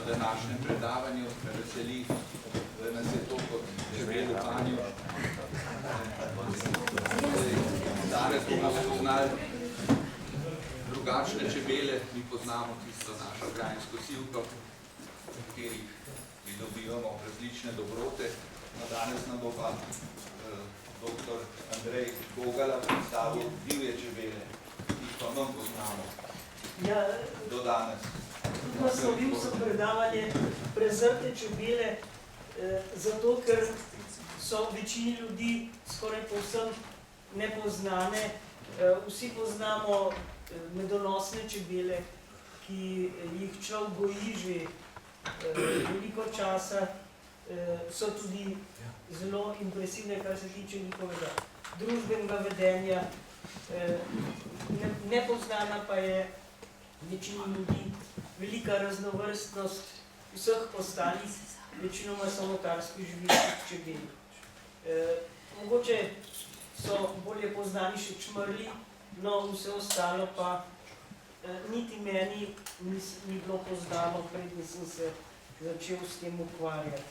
današnjem predavanju. Me veseli, da nas je to kot čebel v Tanju. Danes bomo spoznali drugačne čebele. Mi poznamo tisto našo grajinsko sivko, v katerih pridobivamo različne dobrote. No, danes nam bo pa dr. Andrej Gogala predstavil divje čebele, ki jih pa nam poznamo do danes. Naslovil sem predavanje Prezrte čebele, zato ker so večini ljudi skoraj povsem nepoznane. Vsi poznamo medonosne čebele, ki jih človek goji že veliko časa, so tudi zelo impresivne, kar se tiče njihovega družbenega vedenja. Nepoznana pa je večini ljudi velika raznovrstnost vseh ostalih, večinoma samotarskih živilskih čebel. Mogoče so bolje poznani še čmrli, no vse ostalo pa niti meni ni bilo poznano, preden sem se začel s tem ukvarjati.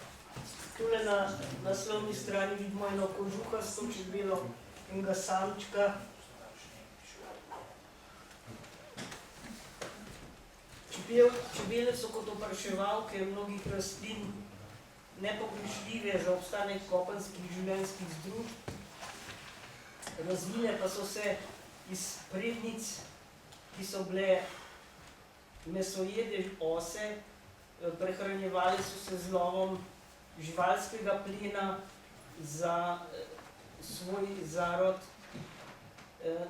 Tule na naslovni strani vidimo eno kožuhasto čebelo, enega samčka. Čebele so kot opraševalke mnogih rastlin nepogrešljive za obstanek kopenskih življenjskih združb. Razvile pa so se iz prednic, ki so bile mesojede ose, prehranjevali so se z lovom živalskega plena za svoj zarod.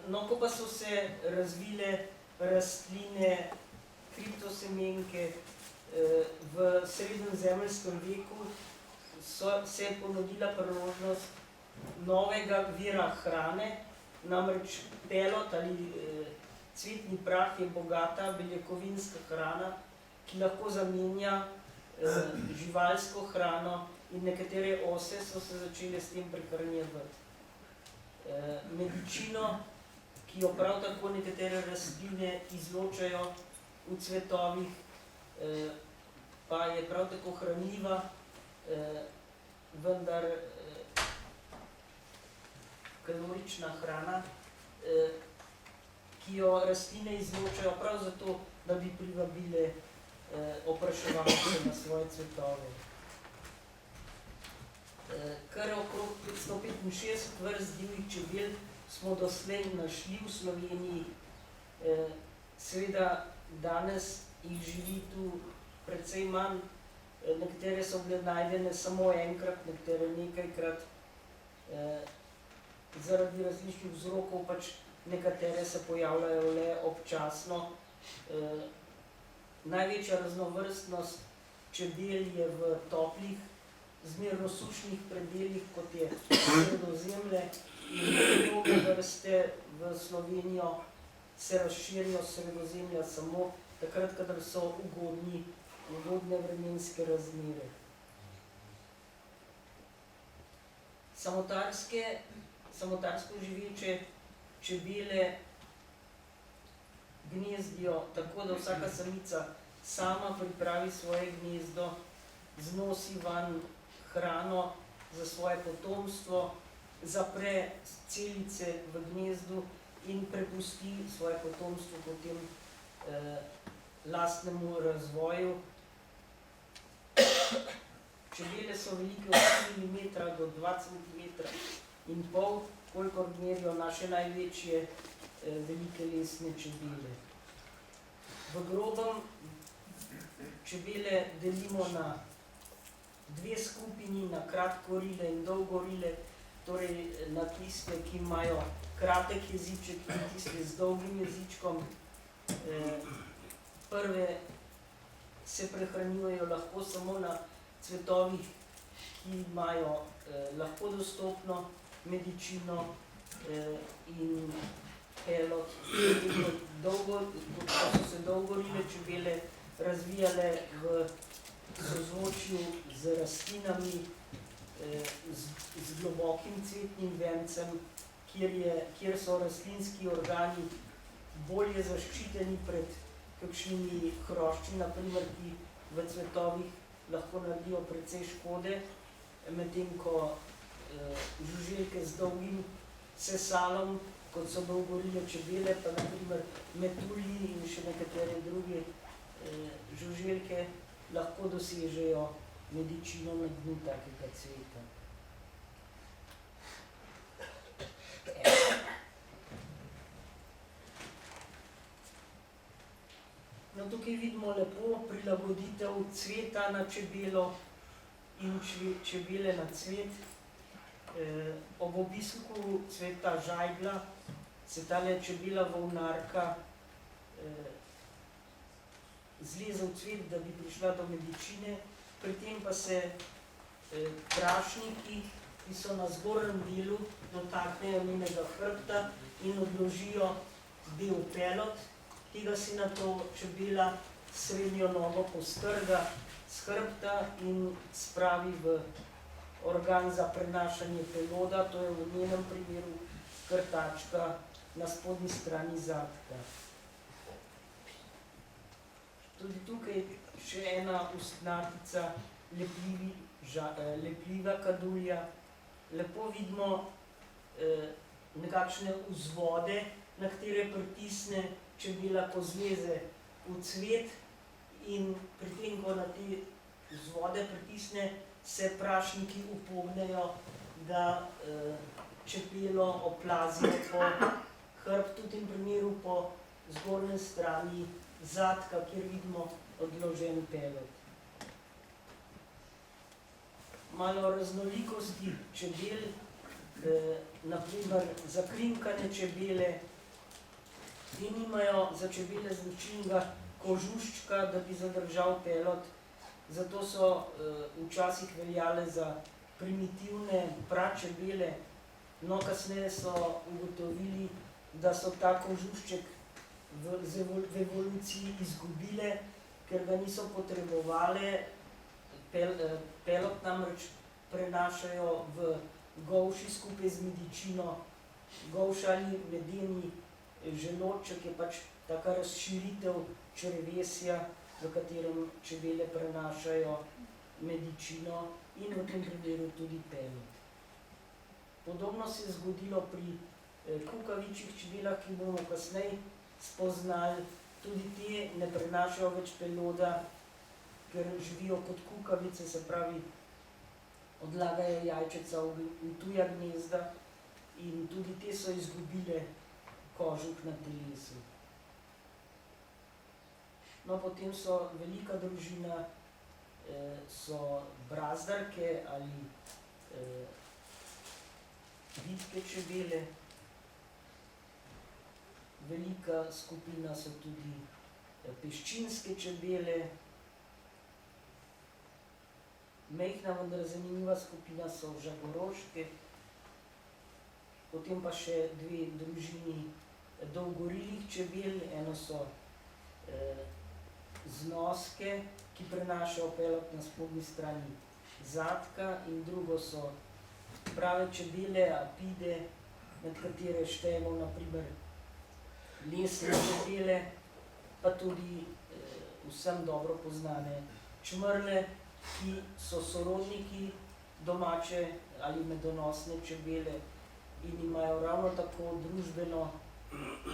No, ko pa so se razvile rastline, kriptosemenke, v srednjem zemeljskem veku se je ponudila priložnost novega vira hrane, namreč pelod ali cvetni prah je bogata beljakovinska hrana, ki lahko zamenja živalsko hrano, in nekatere ose so se začele s tem prehranjevati. Medičino, ki jo prav tako nekatere rastline izločajo v cvetovih, pa je prav tako hranljiva, vendar kalorična hrana, ki jo rastline izločajo prav zato, da bi privabile opraševalce na svoje cvetove. Kar okrog 565 vrst divjih čebel smo doslej našli v Sloveniji. Seveda danes jih živi tu precej manj, nekatere so bile najdene samo enkrat, nekatere nekajkrat. Zaradi različnih vzrokov pač nekatere se pojavljajo le občasno. Največja raznovrstnost čebel je v toplih, zmerno sušnih predelih, kot je Sredozemlje, in mnoge vrste v Slovenijo se razširijo s Sredozemlja samo takrat, kadar so ugodne vremenske razmere. Samotarsko živeče čebele gnezdijo tako, da vsaka samica sama pripravi svoje gnezdo, znosi vanj hrano za svoje potomstvo, zapre celice v gnezdu in prepusti svoje potomstvo potem lastnemu razvoju. Čebele so velike od 3 mm do 2,5 cm, kolikor merijo naše največje velike lesne čebele. V grobem čebele delimo na dve skupini, na kratkorile in dolgorile, torej na tiste, ki imajo kratek jeziček, in tiste z dolgim jezičkom. Prve se prehranjujejo lahko samo na cvetovih, ki imajo lahko dostopno medičino in pelod. Ko so se dolgorile čebele razvijale v sozvočju z rastlinami, z globokim cvetnim vencem, kjer so rastlinski organi bolje zaščiteni pred kakšnimi hrošči, naprimer, ki v cvetovih lahko naredijo precej škode, medtem ko žuželke z dolgim sesalom, kot so dolgorile čebele, pa naprimer metulji in še nekatere druge žuželke, lahko dosežejo medičino na dnu takega cveta. No, tukaj vidimo lepo prilagoditev cveta na čebelo in čebele na cvet. Ob obisku cveta žajbla se tale čebela volnarka zleze v cvet, da bi prišla do medičine, pri tem pa se prašniki, ki so na zgornjem delu, dotaknejo njenega hrbta in odložijo bel pelod. Tega si nato čebela srednjo nogo postrga s hrbta in spravi v organ za prenašanje peloda, to je v njenem primeru krtačka na spodnji strani zadka. Tudi tukaj še ena ustnatica lepljiva kadulja. Lepo vidimo nekakšne vzvode, na katere pritisne čebela, ko zleze v cvet, in pri tem, ko na te vzvode pritisne, se prašniki upognejo, da čebelo oplazijo po hrbtu, v tem primeru po zgornji strani zadka, kjer vidimo odložen pelod. Malo raznolikosti čebel, naprimer zakrinkane čebele, ti nimajo za čebele značilnega kožuščka, da bi zadržal pelod, zato so včasih veljale za primitivne pračebele, no kasneje so ugotovili, da so ta kožušček v evoluciji izgubile, ker ga niso potrebovale, pelod namreč prenašajo v golši skupaj z medičino. Golš ali medeni želodček je pač taka razširitev črevesja, v katerem čebele prenašajo medičino in v tem primeru tudi pelod. Podobno se je zgodilo pri kukavičjih čebelah, ki bomo kasneje spoznali. Tudi te ne prenašajo več peloda, ker živijo kot kukavice, se pravi, odlagajo jajčeca v tuja gnezda, in tudi te so izgubile kožuh na telesu. No, potem so velika družina, so brazdarke ali vitke čebele. Velika skupina so tudi peščinske čebele. Majhna, vendar zanimiva skupina so žagoroške. Potem pa še dve družini dolgorilih čebel. Eno so znoske, ki prenašajo pelod na spodnji strani zadka, in drugo so prave čebele, apide, med katere štejemo na primer lesne čebele, pa tudi vsem dobro poznane čmrlje, ki so sorodniki domače ali medonosne čebele in imajo ravno tako družbeno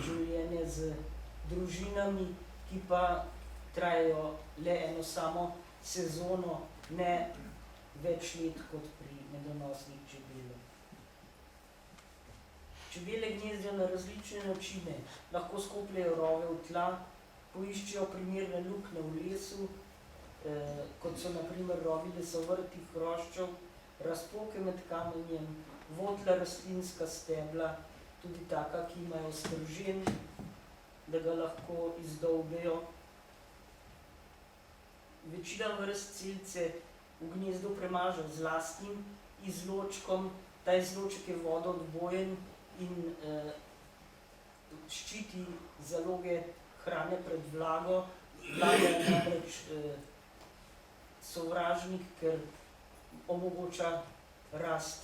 življenje z družinami, ki pa trajajo le eno samo sezono, ne več let kot pri medonosnih čebelah. Čebele gnezdijo na različne načine. Lahko skopljejo rove v tla, poiščejo primerne luknje v lesu, kot so na primer rovi lesovrtih hroščev, razpoke med kamenjem, votla rastlinska stebla, tudi taka, ki imajo stržen, da ga lahko izdolbejo. Večina vrst celice v gnezdu premaže z lastnim izločkom. Ta izloček je vodoodbojen in ščiti zaloge hrane pred vlago. Vlaga je namreč sovražnik, ker omogoča rast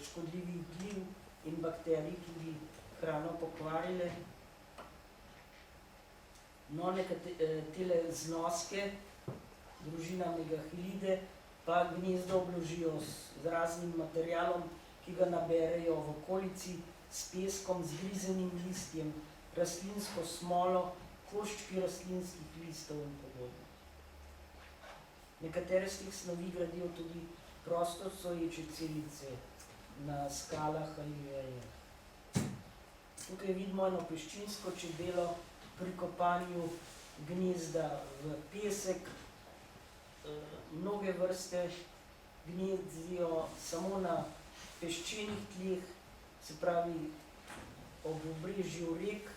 škodljivih gliv in bakterij, ki bi hrano pokvarile. No, tele znoske družina Megahilide, pa gnezdo obložijo z raznim materialom, ki ga naberejo v okolici, s peskom, zgrizenim listjem, rastlinsko smolo, koščki rastlinskih listov in podobno. Nekatere z teh snovi gradijo tudi prostostoječe celice na skalah ali vejah. Tukaj vidimo eno peščinsko čebelo pri kopanju gnezda v pesek. Mnoge vrste gnezdijo samo na peščenih tleh, se pravi ob obrežju rek.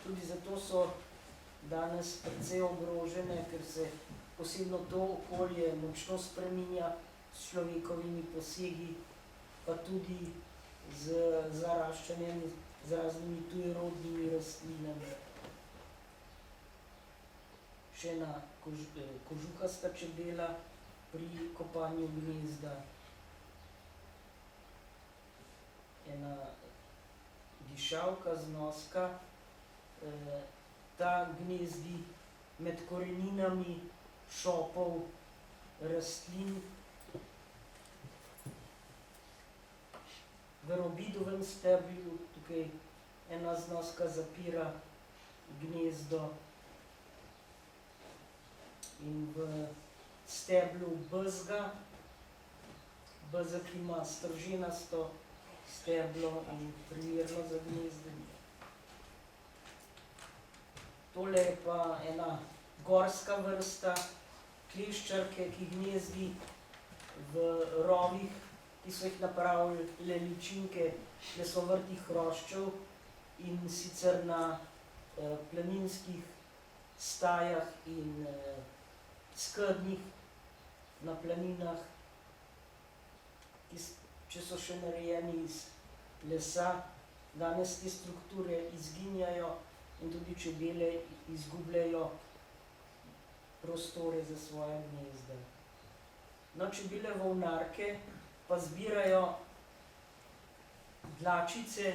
Tudi zato so danes precej ogrožene, ker se posebno to okolje močno spreminja s človekovimi posegi, pa tudi z zaraščanjem z raznimi tujerodnimi rastlinami. Še ena kožuhasta čebela pri kopanju gnezda. Ena dišavka, znoska, ta gnezdi med koreninami šopov rastlin. V robidovem steblu tukaj ena znoska zapira gnezdo in v steblu bezga. Bezeg ima stržinasto steblo in primerno za gnezdenje. Tole je pa ena gorska vrsta kleščarke, ki gnezdi v rovih, ki so jih napravili ličinke lesovrtih hroščev in sicer na planinskih stajah in skednjih na planinah, če so še narejeni iz lesa. Danes te strukture izginjajo in tudi čebele izgubljajo prostore za svoje gnezda. No, čebele volnarke pa zbirajo dlačice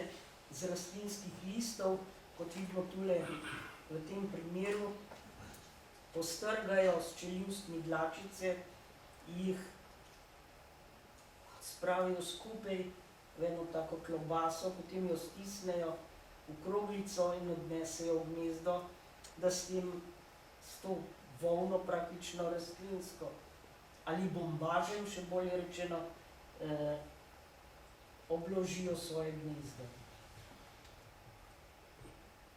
z rastlinskih listov, kot vidimo tule v tem primeru, postrgajo s čeljustmi dlačice, jih spravijo skupaj v eno tako klobaso, potem jo stisnejo v kroglico in odnesejo v gnezdo, da s to volno praktično rastlinsko ali bombažem, še bolje rečeno, obložijo svoje gnezdo.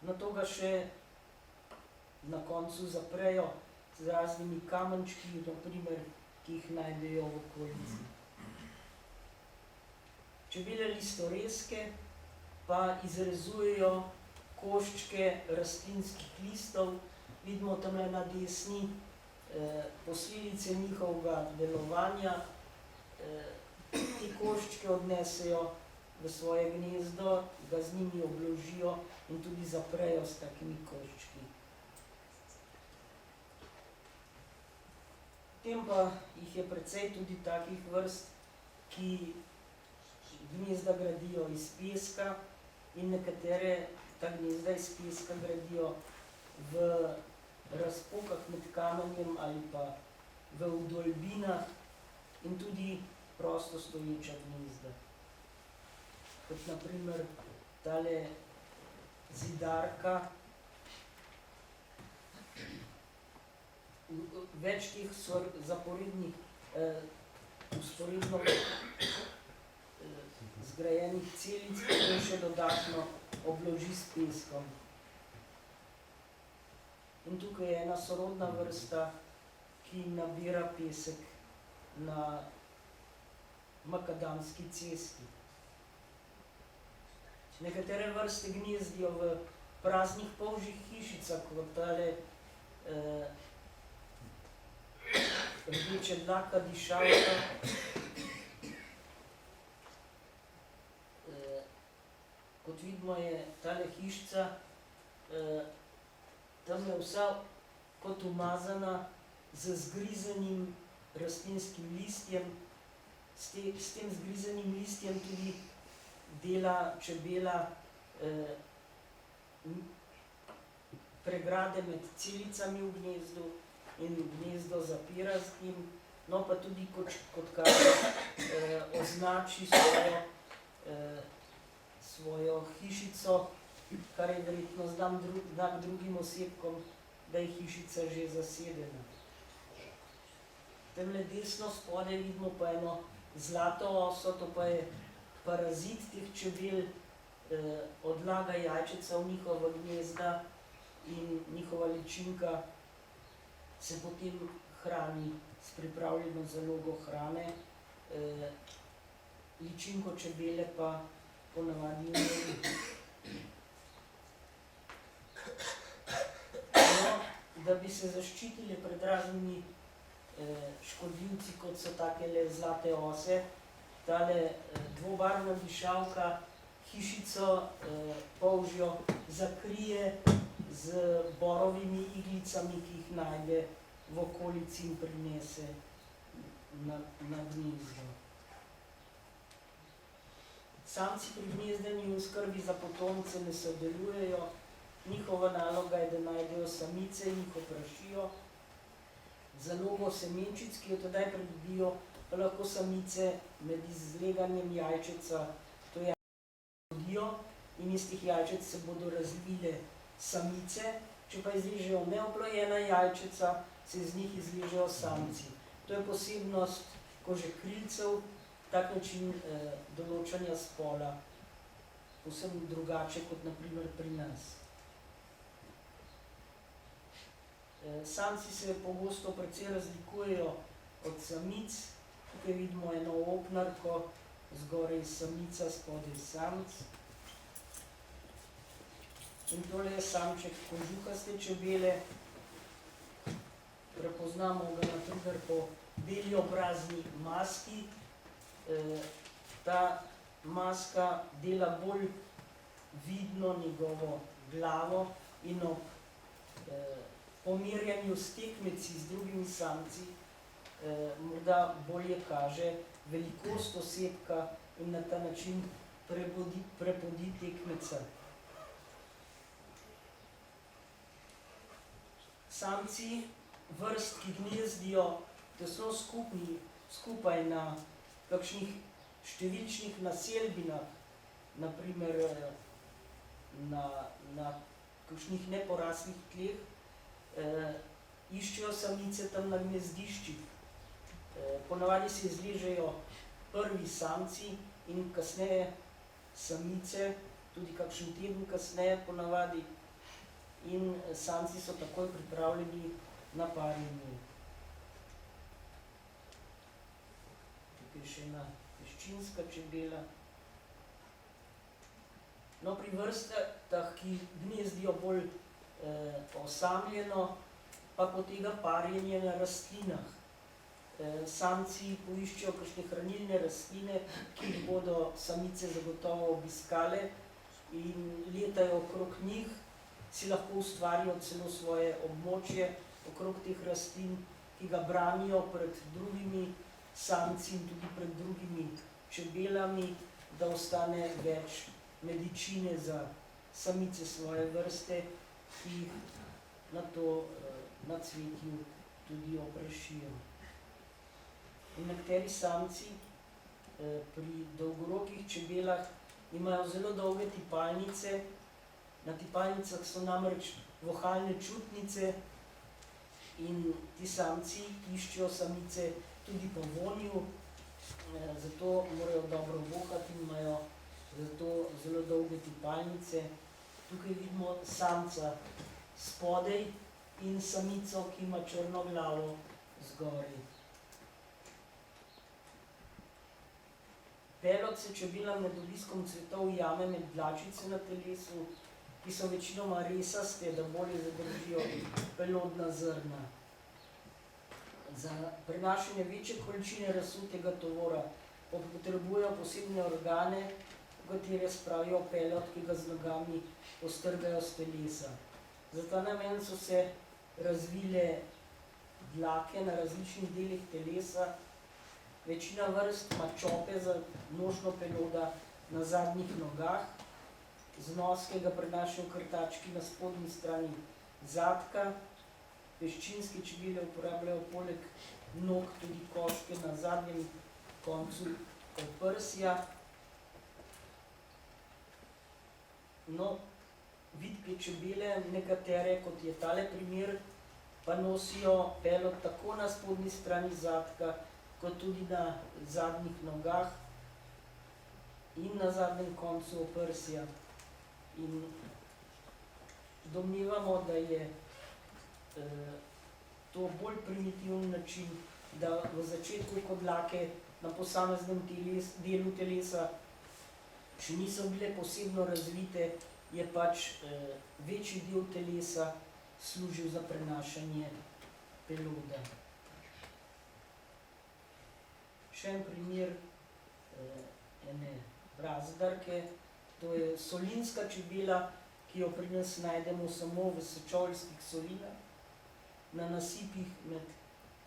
Nato ga še na koncu zaprejo z raznimi kamenčki, na primer, ki jih najdejo v okolici. Čebele listoreske pa izrezujejo koščke rastlinskih listov. Vidimo tamle na desni posledice njihovega delovanja. Te koščke odnesejo v svoje gnezdo, ga z njimi obložijo in tudi zaprejo s takimi koščki. Potem pa jih je precej tudi takih vrst, ki gnezda gradijo iz peska in nekatere ta gnezda iz peska gradijo v razpokah med kamenjem ali pa v vdolbinah in tudi prosto stoječa gnezda. Kot na primer tale zidarka. Več teh zaporednih, usporedno zgrajenih celic, ki še dodatno obloži s peskom. In tukaj je ena sorodna vrsta, ki nabira pesek na makadamski cesti. Nekatere vrste gnezdijo v praznih polžjih hišicah, kot tale rdeče dlaka dišavka. Kot vidimo, je tale hišica, tam je vsa kot umazana z zgrizenim rastlinskim listjem. S tem zgrizenim listjem tudi dela čebela pregrade med celicami v gnezdu in gnezdo zapira z njim, no pa tudi kot kaže označi svojo hišico, kar je verjetno znak drugim osebkom, da je hišica že zasedena. Temle desno spodaj vidimo pa eno zlato oso, to pa je parazit teh čebel, odlaga jajčeca v njihova gnezda in njihova ličinka se potem hrani s pripravljeno zalogo hrane. Ličinko čebele pa ponavadi umori. No, da bi se zaščitili pred raznimi škodljivci, kot so takele zlate ose, tale dvobarvna dišavka hišico polžjo zakrije z borovimi iglicami, ki jih najde v okolici in prinese na gnezdo. Samci pri gnezdanju in skrbi za potomce ne sodelujejo, njihova naloga je, da najdejo samice in jih oprašijo. Zalogo semenčic, ki jo tedaj pridobijo, pa lahko samice med izleganjem jajčeca to jajčeco rodijo in iz teh jajčec se bodo razvile samice, če pa izležejo neoplojena jajčeca, se iz njih izležejo samci. To je posebnost kožekrilcev, tak način določanja spola, povsem drugače kot na primer pri nas. Samci se pogosto precej razlikujejo od samic. Tukaj vidimo eno opnarko, zgoraj samica, spodaj samc. In tole je samček kožuhaste čebele. Prepoznamo ga na primer po beli obrazni maski. Ta maska dela bolj vidno njegovo glavo in ob pomirjanju s tekmeci z drugimi samci morda bolje kaže velikost osebka in na ta način prepodi tekmeca. Samci vrst, ki gnezdijo tesno skupaj na kakšnih številčnih naselbinah, naprimer na kakšnih neporaslih tleh, iščejo samice tam na gnezdiščih. Ponavadi se izležejo prvi samci in kasneje samice, tudi kakšen teden kasneje ponavadi, in samci so takoj pripravljeni na parjenje. Tukaj še ena peščinska čebela. No, pri vrstah, ki gnezdijo bolj osamljeno, pa potega parjenje na rastlinah. Samci poiščejo kakšne hranilne rastline, ki jih bodo samice zagotovo obiskale in letajo okrog njih, si lahko ustvarijo celo svoje območje okrog teh rastlin, ki ga branijo pred drugimi samci in tudi pred drugimi čebelami, da ostane več medičine za samice svoje vrste, ki jih na cvetju tudi oprašijo. In nekateri samci pri dolgorokih čebelah imajo zelo dolge tipalnice. Na tipalnicah so namreč vohalne čutnice in ti samci iščejo samice tudi po vonju, zato morajo dobro vohati in imajo zato zelo dolge tipalnice. Tukaj vidimo samca spodaj in samico, ki ima črno glavo zgoraj. Pelod se čebelam med obiskom cvetov jame med dlačice na telesu, ki so večinoma resaste, da bolje zadržijo pelodna zrna. Za prenašanje večje količine razsutega tovora potrebujejo posebne organe, v katere spravijo pelod, ki ga z nogami postrgajo s telesa. Za ta namen so se razvile dlake na različnih delih telesa. Večina vrst ima čope za nožno peloda na zadnjih nogah, znos, ki ga prenašajo krtački na spodnji strani zadka, Peščinske čebele uporabljajo poleg nog tudi koške na zadnjem koncu oprsja. No, vitke čebele, nekatere, kot je tale primer, pa nosijo pelod tako na spodnji strani zadka, kot tudi na zadnjih nogah in na zadnjem koncu oprsja. In domnevamo, da je to bolj primitiven način, da v začetku, ko dlake na posameznem delu telesa še niso bile posebno razvite, je pač večji del telesa služil za prenašanje peloda. Še en primer ene brázdarke, to je solinska čebela, ki jo pri nas najdemo samo v sečoveljskih solinah, na nasipih med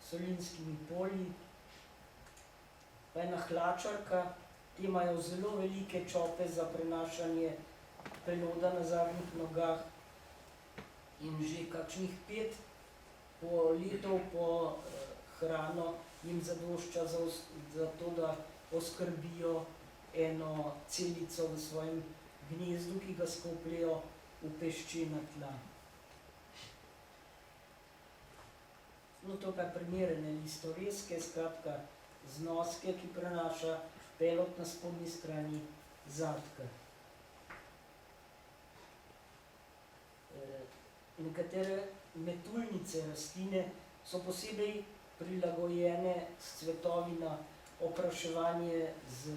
solinskimi polji. Pa ena hlačarka, te imajo zelo velike čope za prenašanje peloda na zadnjih nogah in že kakšnih 5 letov po hrano jim zadošča za to, da oskrbijo eno celico v svojem gnezdu, ki ga skopljejo v peščena tla. No, to pa je primer ene listoreske, skratka znoske, ki prenaša pelod na spodnji strani zadka. Nekatere metuljnice rastline so posebej prilagojene s cvetovi na opraševanje z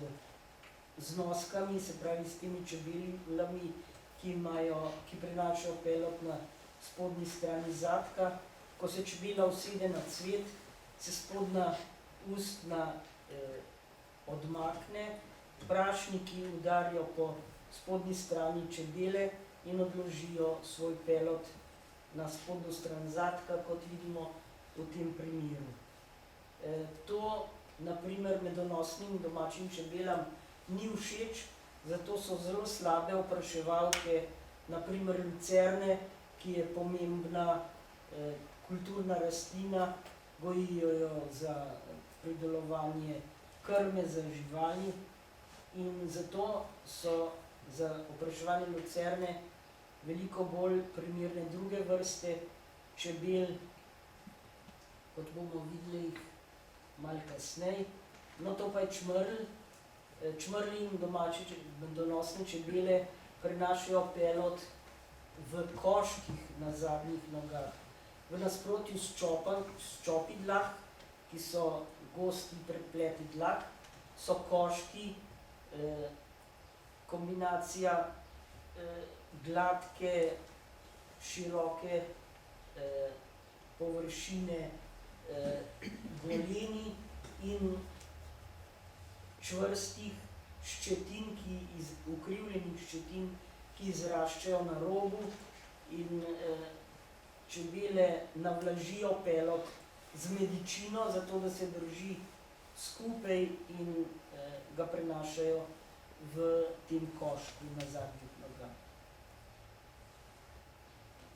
znoskami, se pravi s temi čebelami, ki prenašajo pelod na spodnji strani zadka. Ko se čebela usede na cvet, se spodnja ustna odmakne, prašniki udarijo po spodnji strani čebele in odložijo svoj pelod na spodnjo stran zadka, kot vidimo v tem primeru. To, na primer, medonosnim domačim čebelam ni všeč, zato so zelo slabe opraševalke, na primer lucerne, ki je pomembna kulturna rastlina, gojijo jo za pridelovanje krme za živali in zato so za opraševanje lucerne veliko bolj primerne druge vrste čebel, kot bomo videli malo kasneje. No, to pa je čmrlj. Čmrlji in domače medonosne čebele prenašajo pelod v koških na zadnjih nogah. V nasprotju s čopi dlak, ki so gosti prepleti dlak, so koški kombinacija gladke, široke površine goleni in čvrstih ščetin, ukrivljenih ščetin, ki izraščajo na robu in čebele navlažijo pelod z medičino, zato da se drži skupaj in ga prenašajo v tem košku na zadnjih nogah.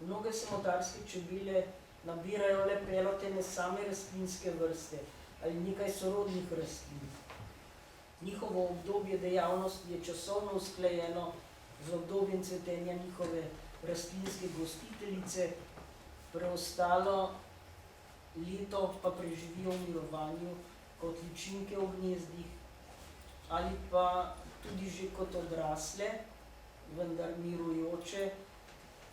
Mnoge samotarske čebele nabirajo le pelod ene same rastlinske vrste ali nekaj sorodnih rastlin. Njihovo obdobje dejavnosti je časovno usklajeno z obdobjem cvetenja njihove rastlinske gostiteljice, preostalo leto pa preživijo v mirovanju kot ličinke v gnezdih ali pa tudi že kot odrasle, vendar mirujoče.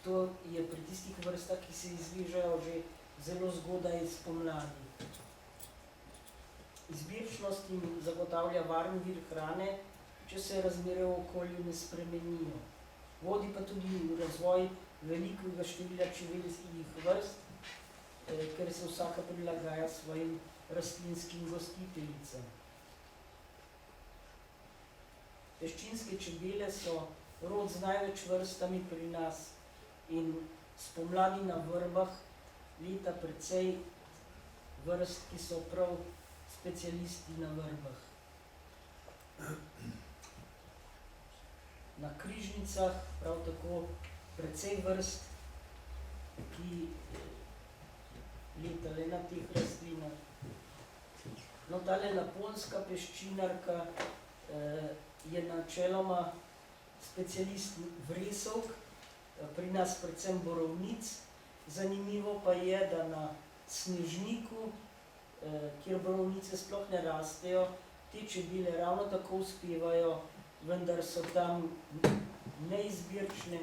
To je pri tistih vrstah, ki se izvežajo že zelo zgodaj spomladi. Izbirčnost jim zagotavlja varen vir hrane, če se razmere v okolju ne spremenijo. Vodi pa tudi v razvoj velikega števila čebeljih vrst, ker se vsaka prilagaja svojim rastlinskim gostiteljicam. Peščinske čebele so rod z največ vrstami pri nas in spomladi na vrbah leta precej vrst, ki so prav specialisti na vrbah. Na križnicah prav tako precej vrst, ki letale na teh rastlinah. No, tale naponska peščinarka je načeloma specialist vresovk, pri nas predvsem borovnic. Zanimivo pa je, da na snežniku, kjer borovnice sploh ne rastejo, te čebele ravno tako uspevajo, vendar so tam neizbirčne,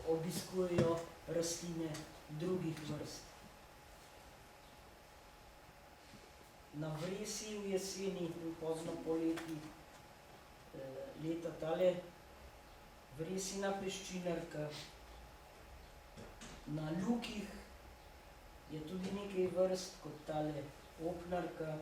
obiskujejo rastline drugih vrst. Na vresi v jeseni in pozno poleti leta tale vresina peščinarka. Na lukih je tudi nekaj vrst, kot tale opnarka.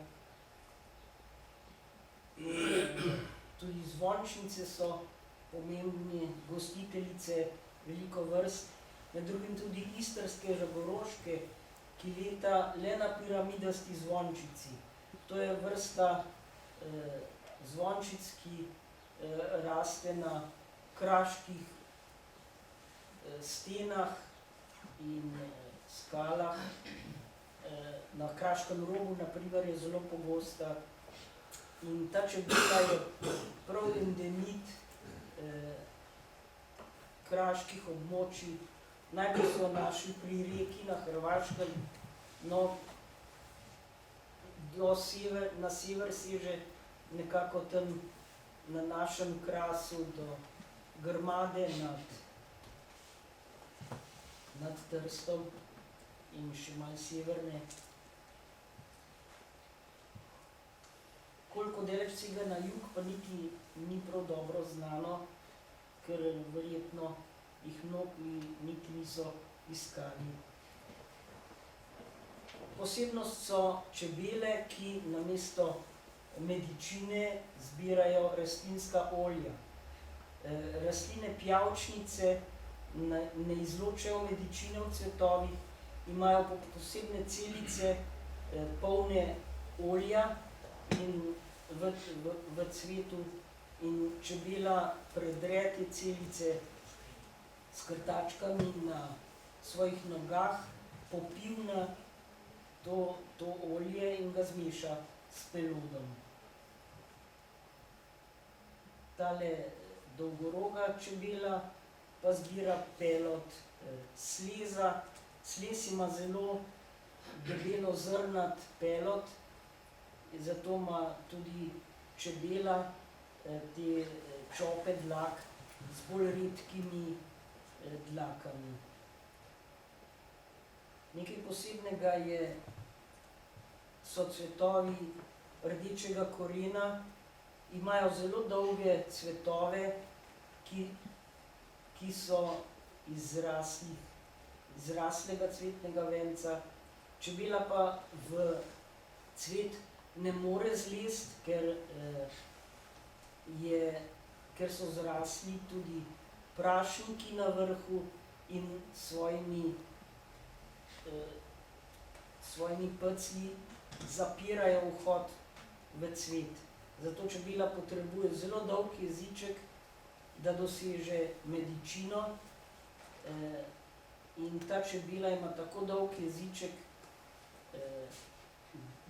Tudi zvončnice so pomembne gostiteljice veliko vrst, med drugim tudi istrske žaboroške, ki leta le na piramidasti zvončici. To je vrsta zvončic, ki raste na kraških stenah in skalah. Na Kraškem robu, na primer, je zelo pogosta. In ta čebela je prav endemit kraških območij. Najbolj so našli pri Reki na Hrvaškem, no, na sever seže nekako tam na našem Krasu do Grmade nad Trstom in še malo severne. Koliko daleč sega na jug, pa niti ni prav dobro znano, ker verjetno jih mnogi niti niso iskali. Posebnost so čebele, ki namesto medičine zbirajo rastlinska olja. Rastline pijavčnice ne izločajo medičine v cvetovih, imajo posebne celice polne olja in v cvetu, in čebela predre te celice s krtačkami na svojih nogah, popivna to olje in ga zmeša s pelodom. Tale dolgoroga čebela pa zbira pelod sleza. Slez ima zelo debelo zrnat pelod, zato ima tudi čebela te čope dlak z bolj redkimi dlakami. Nekaj posebnega so cvetovi rdečega korena, imajo zelo dolge cvetove, ki so izraslega cvetnega venca. Čebela pa v cvet ne more zlesti, ker so zrasli tudi prašniki na vrhu in svojimi peclji zapirajo vhod v cvet. Zato čebela potrebuje zelo dolg jeziček, da doseže medičino, in ta čebela ima tako dolg jeziček,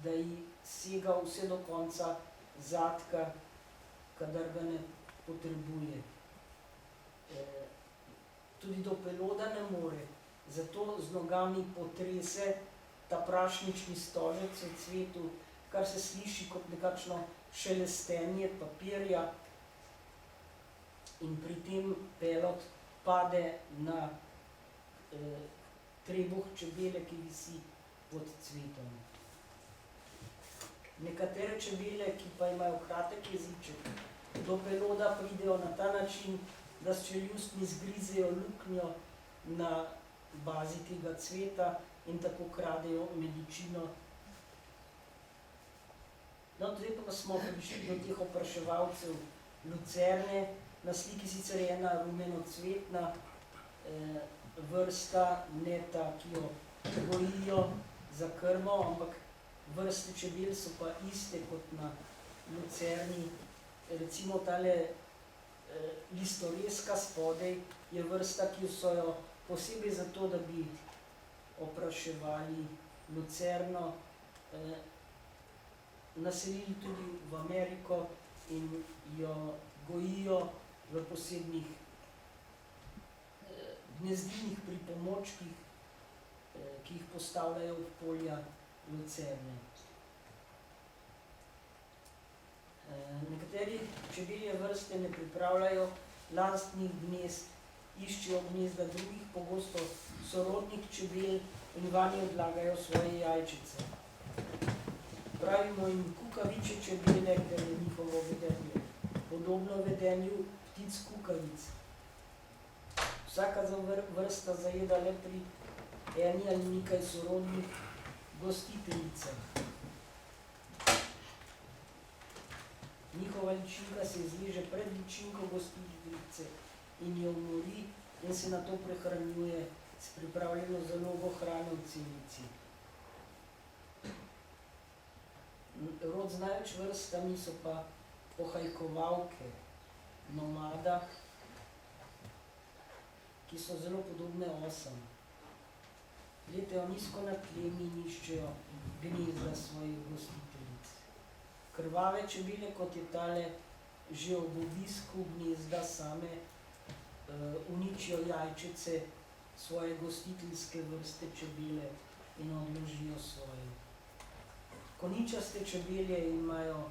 da ji sega vse do konca zadka, kadar ga ne potrebuje. Tudi do peloda ne more, zato z nogami potrese ta prašnični stožec v cvetu, kar se sliši kot nekakšno šelestenje papirja, in pri tem pelod pade na trebuh čebele, ki visi pod cvetom. Nekatere čebele, ki pa imajo kratek jeziček, do peloda pridejo na ta način, da s čeljustmi zgrizejo luknjo na bazi tega cveta in tako kradejo medičino. No, zdaj pa smo prišli do teh opraševalcev lucerne. Na sliki sicer je ena rumenocvetna vrsta, ne ta, ki jo gojijo za krmo, ampak vrste čebel so pa iste kot na lucerni. Recimo tale listoreska spodaj je vrsta, ki so jo posebej zato, da bi opraševali lucerno, naselili tudi v Ameriko in jo gojijo v posebnih gnezdilnih pripomočkih, ki jih postavljajo v polja lucerne. Nekateri čebelje vrste ne pripravljajo lastnih gnezd, iščejo gnezda drugih, pogosto sorodnih čebel in vanje odlagajo svoje jajčice. Pravimo jim kukavičje čebele, ker je njihovo vedenje podobno vedenju ptic kukavic. Vsaka vrsta zajeda le pri eni ali nekaj sorodnih gostiteljicah. Njihova ličinka se izleže pred ličinko gostiteljice in jo umori in se nato prehranjuje s pripravljeno zalogo hrane v celici. Rod z največ vrstami so pa pohajkovalke, nomada, ki so zelo podobne osam. Letejo nizko nad tlemi in iščejo gnezda svojih gostiteljic. Krvave čebele, kot je tale, že ob obisku gnezda same uničijo jajčice svoje gostiteljske vrste čebele in odložijo svoje. Koničaste čebelje imajo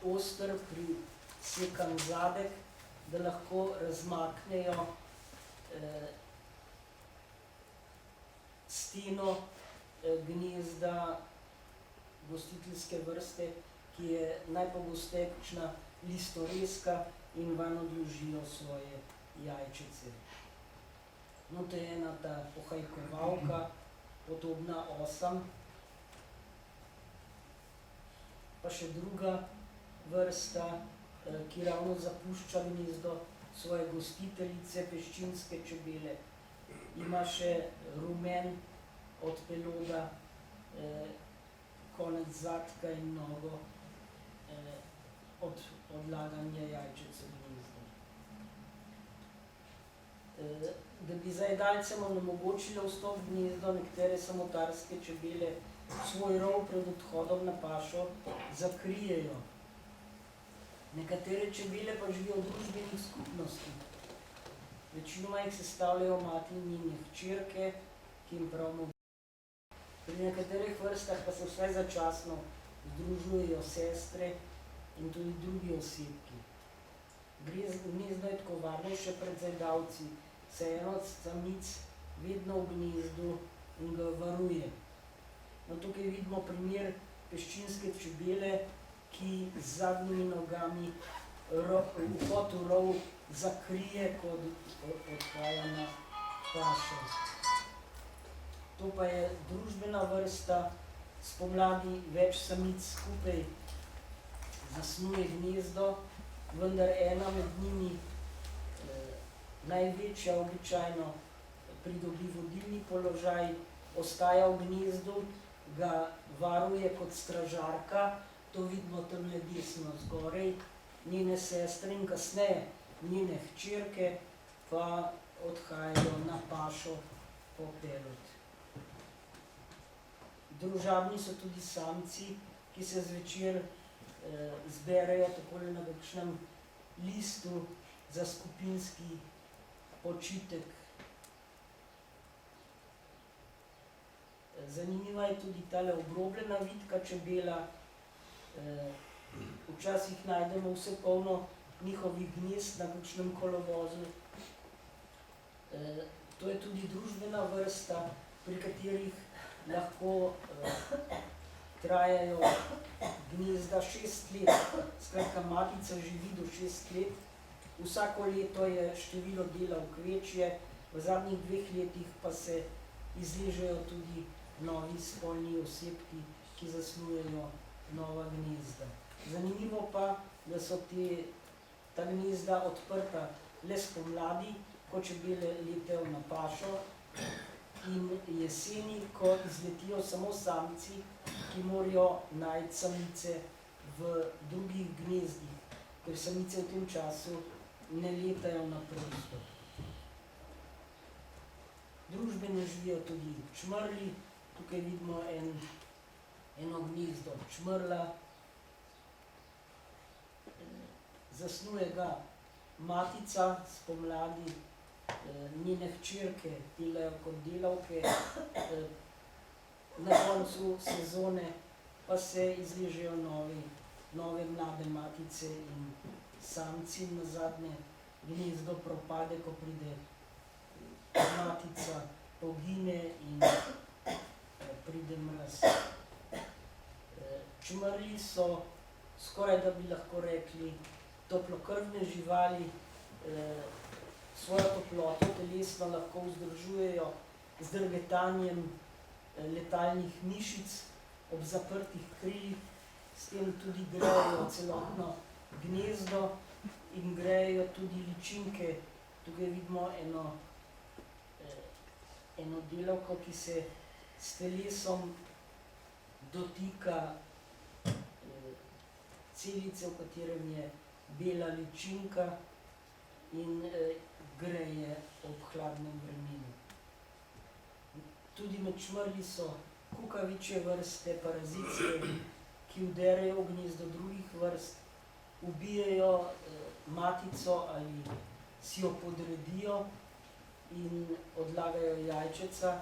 oster prisekan zadek, da lahko razmaknejo steno gnezda gostiteljske vrste, ki je najpogostejša listoreska in vanj odložijo svoje jajčice. No, to je ena ta pohajkovalka, podobna osam. Pa še druga vrsta, ki ravno zapušča gnezdo svoje gostiteljice, peščinske čebele. Ima še rumen od peloda, konec zadka in nogo od odlaganja jajčic v gnezdo. Da bi zajedalcem onemogočile vstop v gnezdo, nekatere samotarske čebele svoj rov pred odhodom na pašo zakrijejo. Nekatere čebele pa živijo v družbenih skupnostih. Večinoma jih sestavljajo mati in njene hčerke, ki jim pravimo. Pri nekaterih vrstah pa se vsaj začasno združujejo sestre in tudi drugi osebki. Gnezdo je tako varnejše pred zajedavci, saj eno od samic vedno v gnezdu in ga varuje. No, tukaj vidimo primer peščinske čebele, ki z zadnjimi nogami vhod v rov zakrije, ko odhaja na pašo. To pa je družbena vrsta, spomladi več samic skupaj zasnuje gnezdo, vendar ena med njimi, največja običajno, pridobi vodilni položaj, ostaja v gnezdu, ga varuje kot stražarka, to vidimo tamle desno zgoraj, njene sestre in kasneje njene hčerke pa odhajajo na pašo po pelod. Družabni so tudi samci, ki se zvečer zberejo takole na kakšnem listu za skupinski počitek. Zanimiva je tudi tale obrobljena vitka čebela. Včasih najdemo vse polno njihovih gnezd na kakšnem kolovozu. To je tudi družbena vrsta, pri katerih lahko trajajo gnezda 6 let. Skratka, matica živi do 6 let. Vsako leto je število delavk večje, v zadnjih 2 letih pa se izležejo tudi novi spolni osebki, ki zasnujejo nova gnezda. Zanimivo pa, da so ta gnezda odprta le spomladi, ko čebele letejo na pašo, in jeseni, ko izletijo samo samci, ki morajo najti samice v drugih gnezdih, ker samice v tem času ne letajo na prosto. Družbeno živijo tudi čmrlji, tukaj vidimo eno gnezdo čmrla, zasnuje ga matica spomladi, njene hčerke delajo kot delavke, na koncu sezone pa se izležejo nove mlade matice in samci, nazadnje gnezdo propade, ko pride matica, pogine in pride mraz. Čmrlji so skoraj, da bi lahko rekli, toplokrvne živali, svojo toploto telesno lahko vzdržujejo z drgetanjem letalnih mišic ob zaprtih krilih, s tem tudi grejejo celotno gnezdo in grejejo tudi ličinke. Tukaj vidimo eno delavko, ki se s telesom dotika celice, v katerem je bela ličinka in greje ob hladnem vremenu. Tudi med čmrlji so kukavičje vrste, parazitske, ki vderejo v gnezdo drugih vrst, ubijejo matico ali si jo podredijo in odlagajo jajčeca.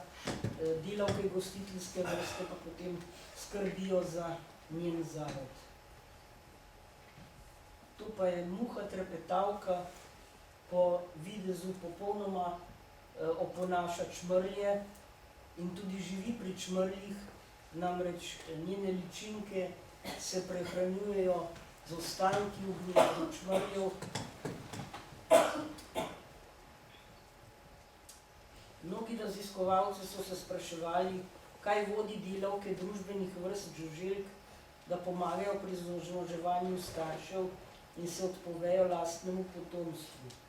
Delavke gostiteljske vrste pa potem skrbijo za njen zarod. To pa je muha trepetavka, po videzu popolnoma oponaša čmrlje in tudi živi pri čmrljih, namreč njene ličinke se prehranjujejo z ostanki v gnezdu čmrljev. Mnogi raziskovalci so se spraševali, kaj vodi delavke družbenih vrst žuželk, da pomagajo pri razmnoževanju staršev in se odpovejo lastnemu potomstvu.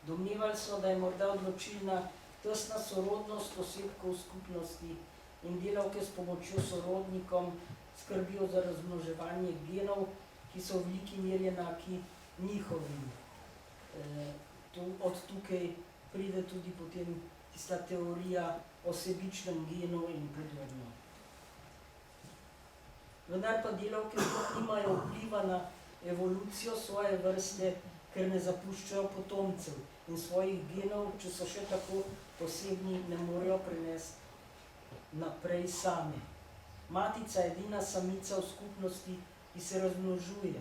Domnevali so, da je morda odločilna tesna sorodnost osebkov v skupnosti in delavke s pomočjo sorodnikom skrbijo za razmnoževanje genov, ki so v veliki meri enaki njihovim. Od tukaj pride tudi potem tista teorija o sebičnem genu in podobno. Vendar pa delavke nimajo vpliva na evolucijo svoje vrste, ker ne zapuščajo potomcev in svojih genov, če so še tako posebni, ne morejo prenesti naprej same. Matica je edina samica v skupnosti, ki se razmnožuje.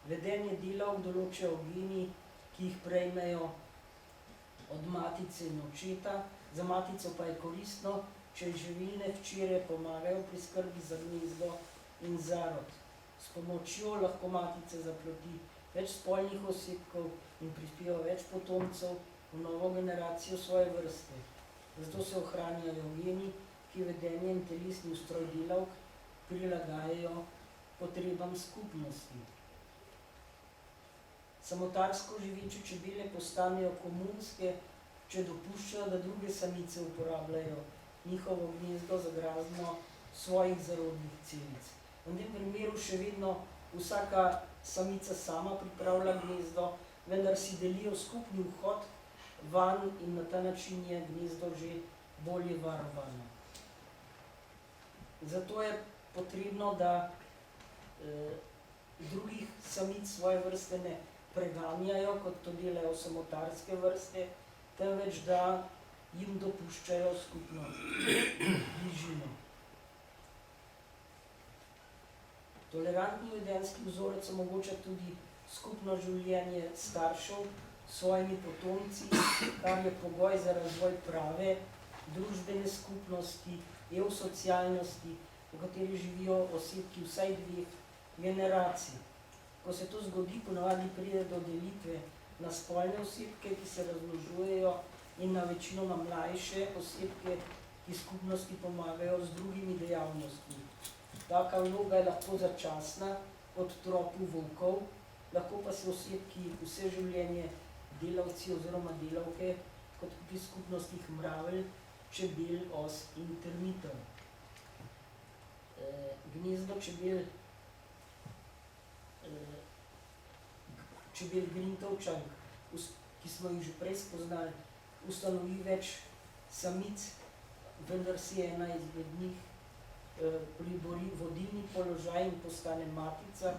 Vedenje delavk določajo geni, ki jih prejmejo od matice in očeta. Za matico pa je koristno, če živilne hčere pomagajo pri skrbi za gnezdo in zarod. S pomočjo lahko matice zaploti več spolnih osebkov in prispeva več potomcev v novo generacijo svoje vrste. Zato se ohranjajo geni, ki vedenje in telesni ustroj delavk prilagajajo potrebam skupnosti. Samotarsko živeče čebele postanejo komunske, če dopuščajo, da druge samice uporabljajo njihovo gnezdo za gradnjo svojih zarodnih celic. V tem primeru še vedno vsaka samica sama pripravlja gnezdo, vendar si delijo skupni vhod vanj in na ta način je gnezdo že bolje varovano. Zato je potrebno, da drugih samic svoje vrste ne preganjajo, kot to delajo samotarske vrste, temveč da jim dopuščajo skupno bližino. Tolerantni vedenjski vzorec omogoča tudi skupno življenje staršev s svojimi potomci, kar je pogoj za razvoj prave družbene skupnosti, eusocialnosti, v kateri živijo osebki vsaj 2 generacij. Ko se to zgodi, ponavadi pride do delitve na spolne osebke, ki se razmnožujejo, in na večinoma mlajše osebke, ki skupnosti pomagajo z drugimi dejavnostmi. Taka vloga je lahko začasna, kot tropu volkov, lahko pa se osebki vse življenje delavci oziroma delavke, kot pri skupnostih mravelj, čebel, os in termitov. Gnezdo čebel grintovčank, ki smo jih že prej spoznali, ustanovi več samic, vendar si ena izmed njih pribori vodilni položaj in postane matica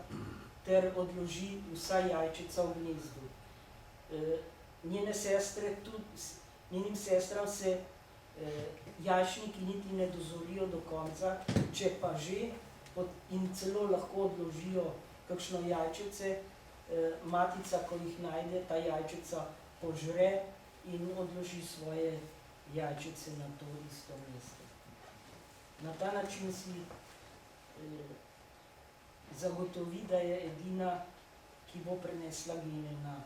ter odloži vsa jajčica v gnezdu. Njenim sestram se jajčniki niti ne dozorijo do konca, če pa že in celo lahko odložijo kakšno jajčice, matica, ko jih najde, ta jajčica požre in odloži svoje jajčice na to isto mesto. Na ta način si zagotovi, da je edina, ki bo prenesla gene na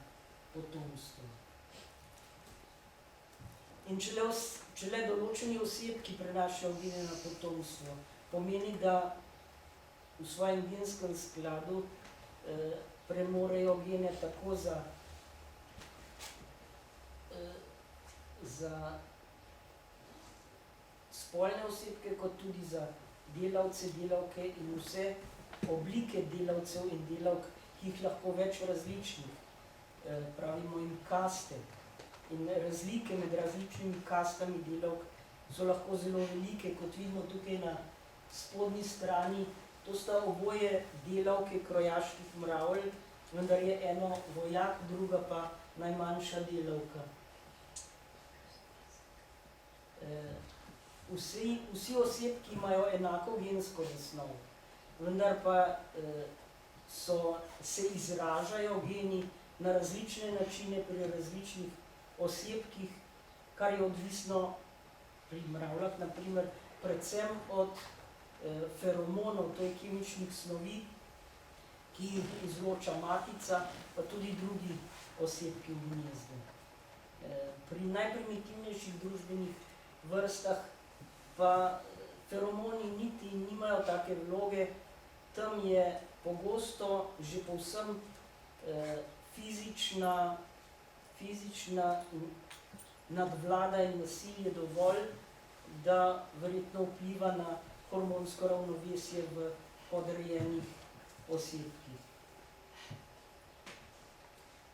potomstvo. In če le določeni osebki prenašajo gene na potomstvo, pomeni, da v svojem genskem skladu premorejo gene tako za spolne osebke, kot tudi za delavce, delavke in vse oblike delavcev in delavk, ki jih lahko več različnih, pravimo jim kaste. In razlike med različnimi kastami delavk so lahko zelo velike, kot vidimo tukaj na spodnji strani. To sta oboje delavke krojaških mravlj, vendar je eno vojak, druga pa najmanjša delavka. Vsi osebki imajo enako gensko zasnovo, vendar pa se izražajo geni na različne načine pri različnih osebkih, kar je odvisno pri mravljah, na primer, predvsem od feromonov, to je kemičnih snovi, ki jih izloča matica, pa tudi drugi osebki v gnezdu. Pri najprimitivnejših družbenih vrstah pa feromoni niti nimajo take vloge, tam je pogosto že povsem fizična nadvlada in nasilje dovolj, da verjetno vpliva na hormonsko ravnovesje v podrejenih osebkih.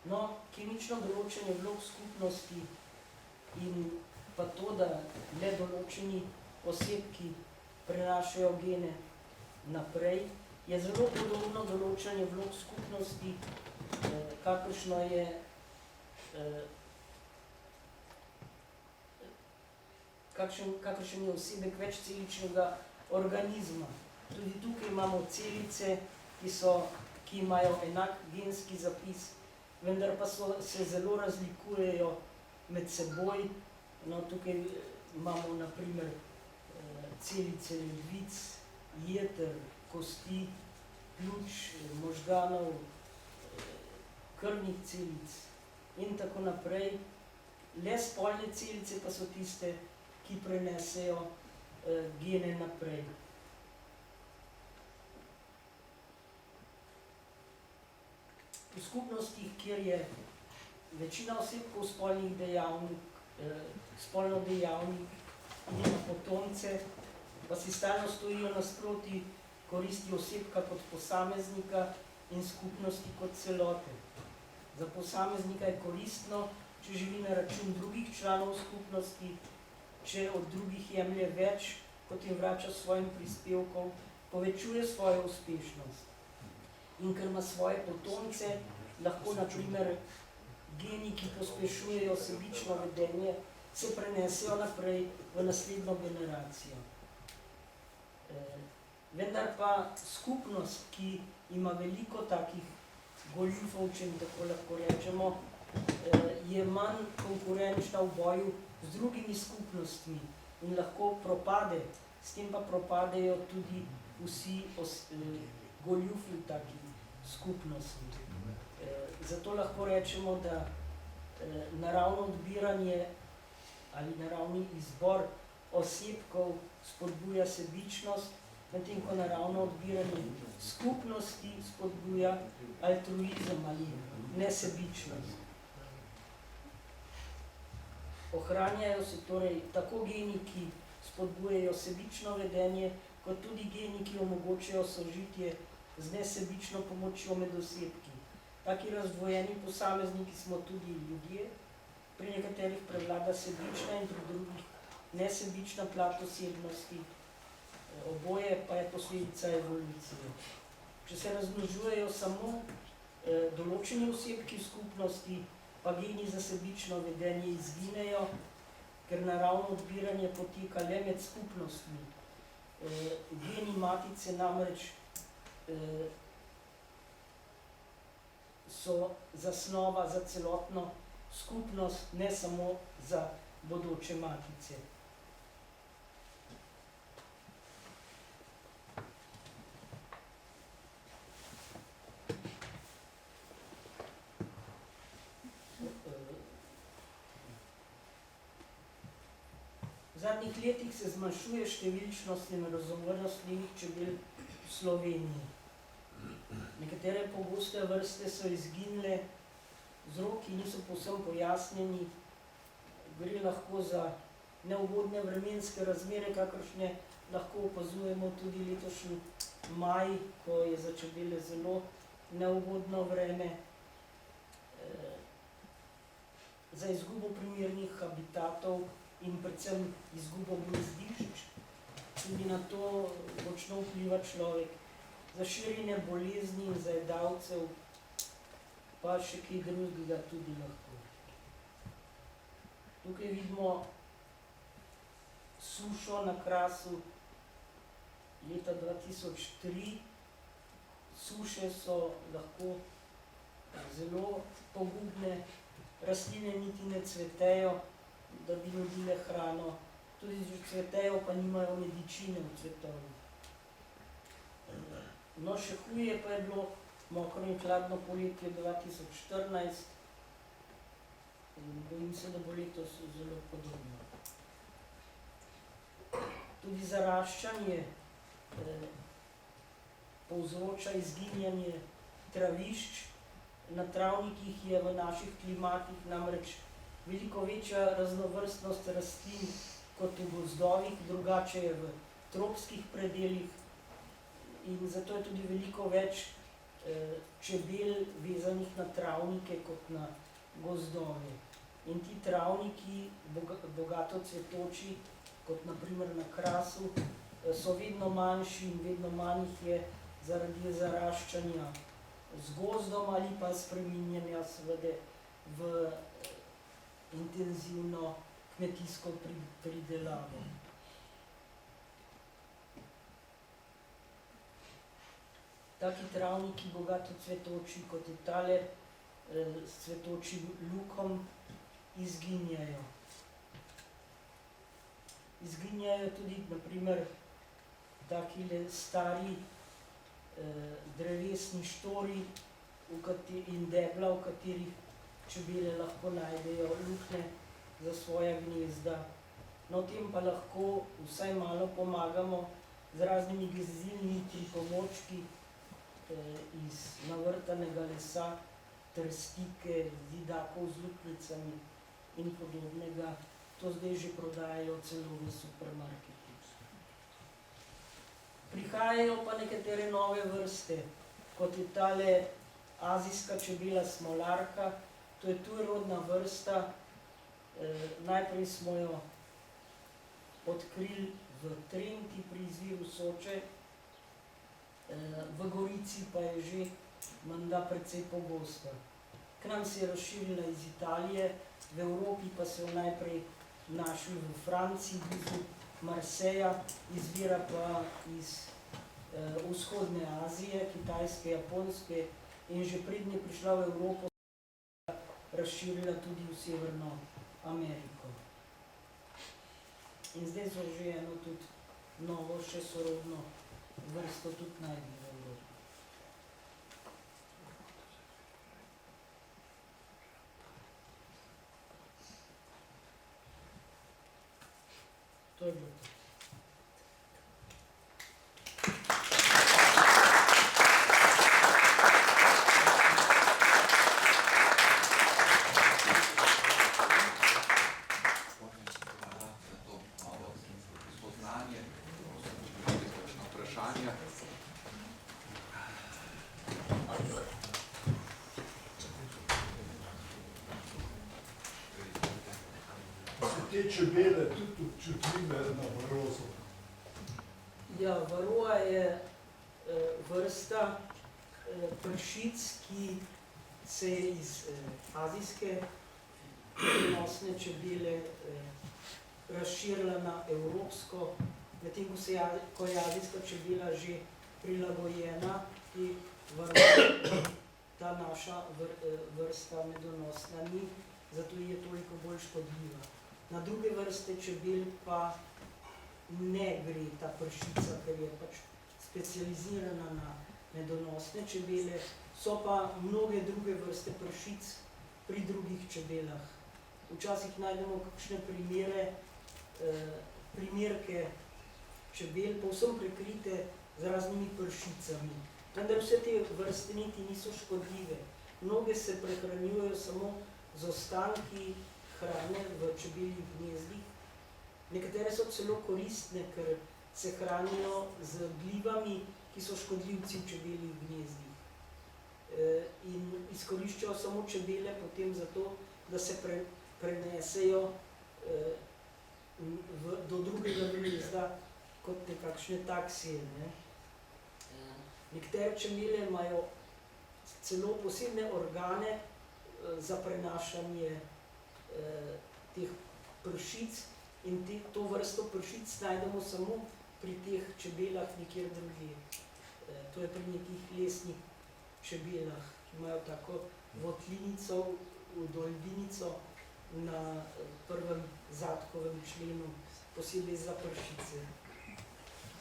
No, kemično določenje vlog skupnosti in pa to, da le določeni osebki prenašajo gene naprej, je zelo podobno določanje vlog skupnosti, kakršno je kakršen je osebek večceličnega organizma. Tudi tukaj imamo celice, ki imajo enak genski zapis, vendar pa se zelo razlikujejo med seboj. No, tukaj imamo na primer celice ledvic, jeter, kosti, pljuč, možganov, krvnih celic in tako naprej. Le spolne celice pa so tiste, ki prenesejo gene naprej. V skupnostih, kjer je večina osebkov spolno dejavnih in ima potomce, pa si stalno stojijo nasproti koristi osebka kot posameznika in skupnosti kot celote. Za posameznika je koristno, če živi na račun drugih članov skupnosti, če od drugih jemlje več, kot jim vrača svojim prispevkom, povečuje svojo uspešnost. In ker ima svoje potomce, lahko na primer geni, ki pospešujejo sebično vedenje, se prenesejo naprej v naslednjo generacijo. Vendar pa skupnost, ki ima veliko takih goljufov, če tako lahko rečemo, je manj konkurenčna v boju z drugimi skupnostmi in lahko propade, s tem pa propadejo tudi vsi goljufi v takih skupnosti. Zato lahko rečemo, da naravno odbiranje ali naravni izbor osebkov spodbuja sebičnost, medtem ko naravno odbiranje skupnosti spodbuja altruizem ali nesebičnost. Ohranjajo se torej tako geni, ki spodbujajo sebično vedenje, kot tudi geni, ki omogočajo sožitje z nesebično pomočjo med osebki. Taki razdvojeni posamezniki smo tudi ljudje, pri nekaterih prevlada sebična in pri drugih nesebična plat osebnosti, oboje pa je posledica evolucije. Če se razmnožujejo samo določeni osebki v skupnosti, pa geni za sebično vedenje izginejo, ker naravno odbiranje poteka le med skupnostmi. Geni matice namreč so zasnova za celotno skupnost, ne samo za bodoče matice. V zadnjih letih se zmanjšuje številčnost in raznovrstnost njenih čebel v Sloveniji. Nekatere pogoste vrste so izginile, vzroki niso povsem pojasnjeni, gre lahko za neugodne vremenske razmere, kakršne lahko opazujemo tudi letošnji maj, ko je za čebele zelo neugodno vreme, za izgubo primernih habitatov in predvsem izgubo gnezdišč. Tudi na to močno vpliva človek. Za širjenje bolezni in zajedavcev, pa še kaj drugega tudi lahko. Tukaj vidimo sušo na Krasu leta 2003. Suše so lahko zelo pogubne, rastline niti ne cvetejo, da bi nudile hrano. Tudi že cvetejo, pa nimajo medičine v cvetovih. No, še huje pa je bilo mokro in hladno poletje 2014. Bojim se, da bo letos zelo podobno. Tudi zaraščanje povzroča izginjanje travišč. Na travnikih je v naših klimatih namreč veliko večja raznovrstnost rastlin kot v gozdovih, drugače je v tropskih predelih in zato je tudi veliko več čebel vezanih na travnike kot na gozdove. In ti travniki, bogato cvetoči, kot na primer na Krasu, so vedno manjši in vedno manj jih je zaradi zaraščanja z gozdom ali pa spreminjanja seveda v intenzivno kmetijsko pridelavo. Taki travniki, bogato cvetoči, kot je tale, s cvetočim lukom, izginjajo. Izginjajo tudi, na primer, takile stari drevesni štori in debla, v katerih čebele lahko najdejo luknje za svoja gnezda. No, tem pa lahko vsaj malo pomagamo z raznimi gnezilnimi pripomočki iz navrtanega lesa, trstike, zidakov z luknjicami in podobnega. To zdaj že prodajajo celo v supermarketih. Prihajajo pa nekatere nove vrste, kot je tale azijska čebela smolarka. To je tujerodna vrsta. Najprej smo jo odkrili v Trenti pri izviru Soče, v Gorici pa je že menda precej pogosta. K nam se je razširila iz Italije, v Evropi pa se jo najprej našli v Franciji, blizu Marseja, izvira pa iz vzhodne Azije, Kitajske, Japonske in že prednje prišla v Evropo, razširila tudi v Severno Ameriko. In zdaj so že eno tudi novo, še sorodno vrsto tudi najdi v Evropi. To je bilo to. V te čebele tudi občutljive na varozo? Ja, varoa je vrsta pršic, ki se je iz azijske prenosne čebele razširila na evropsko, medtem ko je azijska čebela že prilagojena, ta naša vrsta medonosna ni, zato je toliko bolj škodljiva. Na druge vrste čebel pa ne gre ta pršica, ker je pač specializirana na medonosne čebele, so pa mnoge druge vrste pršic pri drugih čebelah. Včasih najdemo kakšne primerke čebel, povsem prekrite z raznimi pršicami. Vendar vse te vrste niti niso škodljive. Mnoge se prehranjujejo samo z ostanki hrane v čebeljih gnezdih. Nekatere so celo koristne, ker se hranijo z glivami, ki so škodljivci v čebeljih gnezdih. In izkoriščajo samo čebele potem zato, da se prenesejo do drugega gnezda kot nekakšne taksije. Nekatere čebele imajo celo posebne organe za prenašanje teh pršic in to vrsto pršic najdemo samo pri teh čebelah nikjer drugje. To je pri nekih lesnih čebelah, ki imajo tako votlinico, vdolbinico na prvem zadkovem členu, posebej za pršice.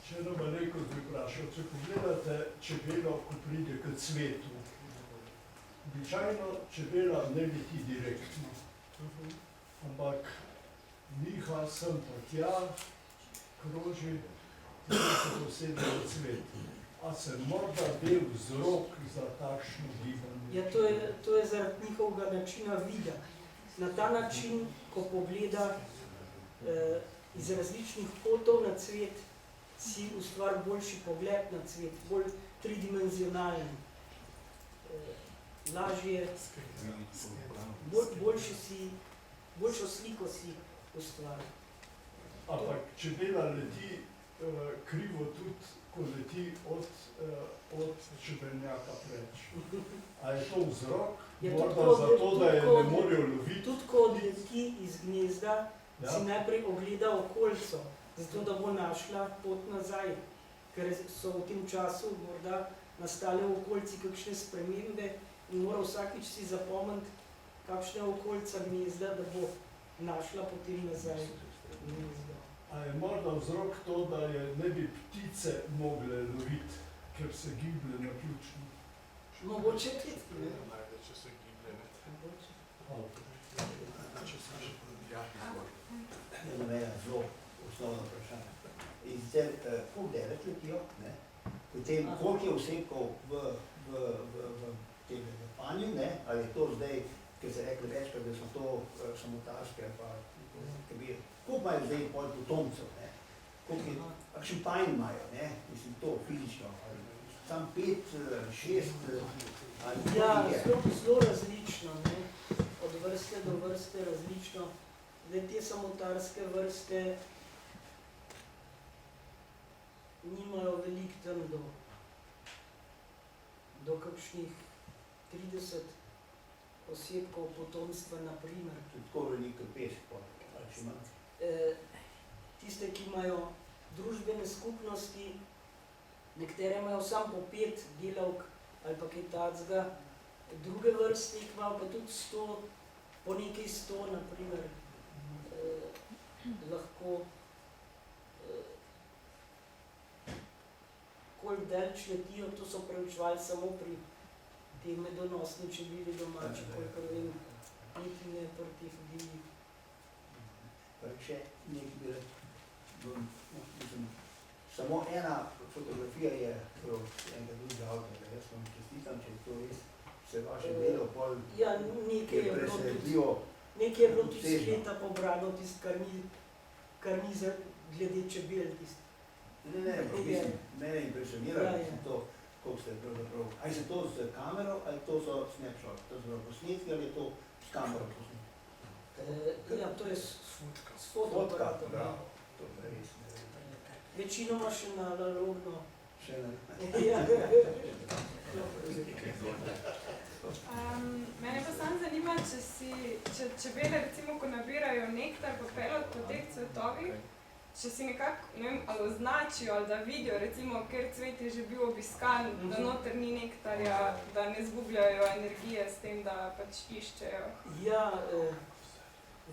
Če nam malenkost bi vprašal, če pogledate čebelo, ko pride k cvetu, običajno čebela ne leti direktno, ampak niha sem pa tja, kroži, tudi se posebej v cvet. A se morda bil vzrok za takšno gibanje? Ja, to je zaradi njihovega načina vida. Na ta način, ko pogleda iz različnih kotov na cvet, si ustvari boljši pogled na cvet, bolj tridimenzionalen. Lažje, boljšo sliko si ustvari. Ampak čebela leti krivo tudi, ko leti od čebelnjaka preč. A je to vzrok? Morda zato, da je ne morejo loviti? Tudi ko odleti iz gnezda, si najprej ogleda okolico, zato da bo našla pot nazaj, ker so v tem času morda nastale v okolici kakšne spremembe in mora vsakič si zapomniti, kakšne okolica gnezda, da bo našla potem nazaj gnezdo. A je morda vzrok to, da je ne bi ptice mogle loviti, ker se giblje naključno? Mogoče tudi. Če se giblje, ne? Eno je zelo osnovno vprašanje. In sicer, koliko deleč letijo, potem koliko je osebkov v tem panju, ali je to zdaj, ker se rekli večkrat, da so to samotarske pa kabire. Koliko imajo zdaj potomcev, kakšen panj imajo, mislim to fizično, sam 5, 6, ali ja, zelo različno, od vrste do vrste različno. Zdaj te samotarske vrste nimajo veliko tam do kakšnih 30 osebkov potomstva, na primer. Tako veliko pesek, ali če ima? Tiste, ki imajo družbene skupnosti, nekatere imajo samo po 5 delavk ali pa kaj takega, druge vrste jih imajo pa tudi 100, po nekaj 100, na primer, lahko koliko daleč letijo, to so preučevali samo pri te medonosne čebeli domači, kolikor vem, niti ne pri teh divjih. Pa še nekaj bi samo ena fotografija je enega drugega avtorja, jaz vam čestitam, če je to res vse vaše delo, pol je presenetljivo. Nekaj je bilo tudi sleta pobrano, kar ni glede čebel. Ne, mislim, mene impresionira, to, koliko ste pravzaprav. Ali se to z kamero, ali to so snapshot, to so posnetki, ali je to s kamero posnetki? Ja, to je s Fotka. fotoaparatom. ja. bravo. To je res, ne vem. Večinoma še na analogno. Še ne. Ja. Mene pa samo zanima, če čebele recimo, ko nabirajo nektar pa pelod po teh cvetovih, če si nekako, ne vem, ali označijo, ali da vidijo, recimo, ker cvet je že bil obiskan, da noter ni nektarja, da ne zgubljajo energije s tem, da pač iščejo. Ja,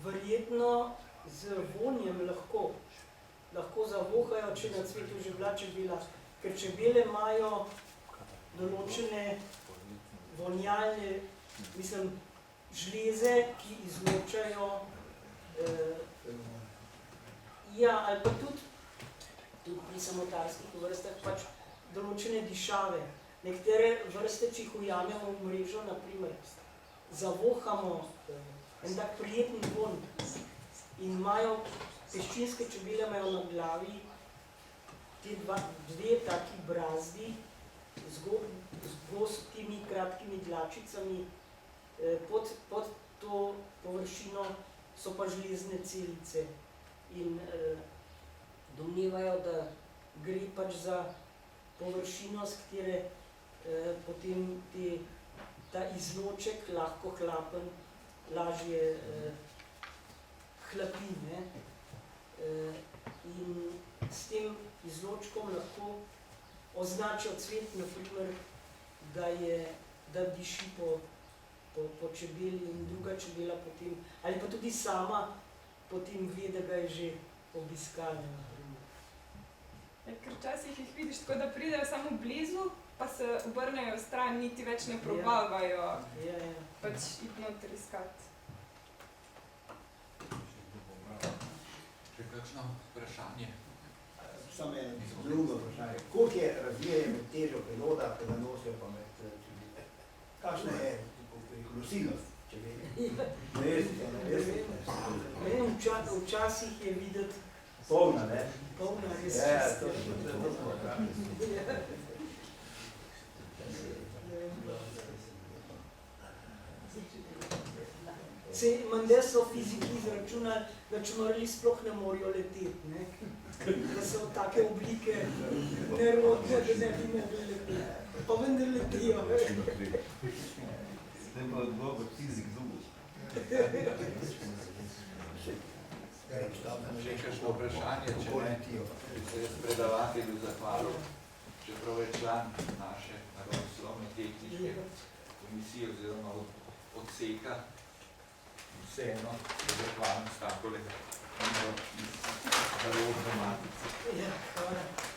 verjetno z vonjem lahko zavohajo, če na cvetu že bila čebela, ker čebele imajo določene vonjalne, mislim, žleze, ki izločajo, ja, ali pa tudi pri samotarskih vrstah, pač določene dišave. Nekatere vrste, če jih ujamemo v mrežo, naprimer, zavohamo en tak prijeten vonj in imajo, peščinske čebele imajo na glavi te dve taki brazdi z gostimi, kratkimi dlačicami, pod to površino so pa žlezne celice in domnevajo, da gre pač za površino, s katere potem ta izloček lahko hlapen, lažje hlapi, ne? In s tem izločkom lahko označijo cvet, naprimer, da diši po čebeli in druga čebela potem, ali pa tudi sama potem ve, da ga je že obiskala, naprimer. Ker včasih jih vidiš tako, da pridejo samo blizu, pa se obrnejo stran, niti več ne probavajo pač iti noter iskat. Še kakšno vprašanje? Samo eno drugo vprašanje. Koliko je razmerje med težo peloda, ki ga nosijo pa med čebele? Kakšna je nosilnost čebele? Ne veste, ne veste. Včasih je videti Polna, ne? polna res Ja, čiste. to smo pravi. Menda so fiziki izračunali, da čumrli sploh ne morejo leteti, ne? Da so take oblike nerodne, da ne bi mogli leteti. Pa vendar letijo. Zdaj pa odgovor fizik zubus. Še kakšno vprašanje, če ne, bi se jaz predavatelju zahvalil, čeprav je član naše naravoslovne tehnične komisije oziroma odseka, vseeno se zahvalim s takole iz založbe matice. Ja, hvala.